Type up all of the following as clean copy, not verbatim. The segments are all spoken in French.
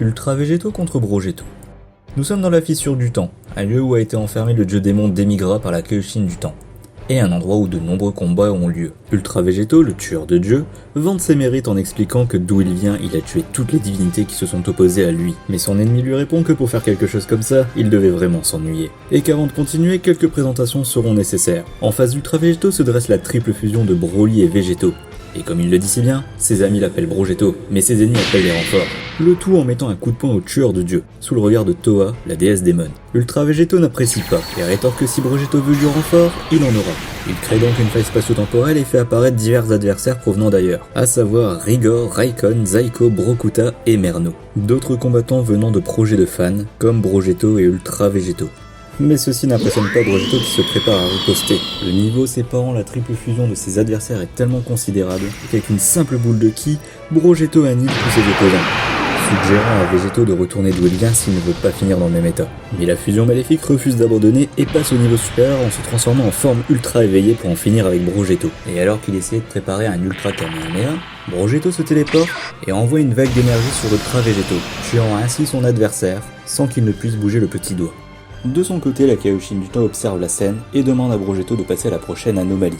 Ultra Végétaux contre Brogetto. Nous sommes dans la fissure du temps, un lieu où a été enfermé le dieu démon Démigra par la Kaioshin du temps, et un endroit où de nombreux combats ont lieu. Ultra Végétaux, le tueur de dieux, vante ses mérites en expliquant que d'où il vient, il a tué toutes les divinités qui se sont opposées à lui. Mais son ennemi lui répond que pour faire quelque chose comme ça, il devait vraiment s'ennuyer. Et qu'avant de continuer, quelques présentations seront nécessaires. En face d'Ultra Végétaux se dresse la triple fusion de Broly et Végétaux. Et comme il le dit si bien, ses amis l'appellent Brogetto, mais ses ennemis appellent les renforts. Le tout en mettant un coup de poing au tueur de dieu, sous le regard de Toa, la déesse démon. Ultra Végétaux n'apprécie pas, et rétorque que si Brogetto veut du renfort, il en aura. Il crée donc une faille spatio-temporelle et fait apparaître divers adversaires provenant d'ailleurs, à savoir Rigor, Raikon, Zaiko, Brokuta et Merno. D'autres combattants venant de projets de fans, comme Brogetto et Ultra Végétaux. Mais ceci n'impressionne pas Brogetto qui se prépare à riposter. Le niveau séparant la triple fusion de ses adversaires est tellement considérable qu'avec une simple boule de ki, Brogetto annule tous ses opposants, suggérant à Végétaux de retourner d'où il vient s'il ne veut pas finir dans le même état. Mais la fusion maléfique refuse d'abandonner et passe au niveau supérieur en se transformant en forme ultra éveillée pour en finir avec Brogetto. Et alors qu'il essayait de préparer un ultra Kamehameha, Brogetto se téléporte et envoie une vague d'énergie sur Ultra Végétaux, tuant ainsi son adversaire sans qu'il ne puisse bouger le petit doigt. De son côté, la Kaioshin du temps observe la scène et demande à Brogetto de passer à la prochaine anomalie.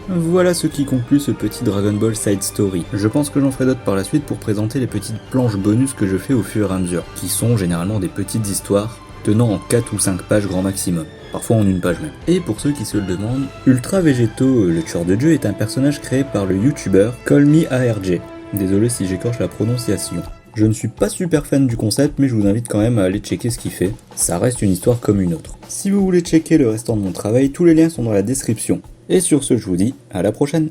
Voilà ce qui conclut ce petit Dragon Ball Side Story. Je pense que j'en ferai d'autres par la suite pour présenter les petites planches bonus que je fais au fur et à mesure, qui sont généralement des petites histoires tenant en 4 ou 5 pages grand maximum, parfois en une page même. Et pour ceux qui se le demandent, Ultra Végétaux, le tueur de dieu, est un personnage créé par le youtubeur CallMeARJ. Désolé si j'écorche la prononciation. Je ne suis pas super fan du concept, mais je vous invite quand même à aller checker ce qu'il fait. Ça reste une histoire comme une autre. Si vous voulez checker le restant de mon travail, tous les liens sont dans la description. Et sur ce, je vous dis à la prochaine.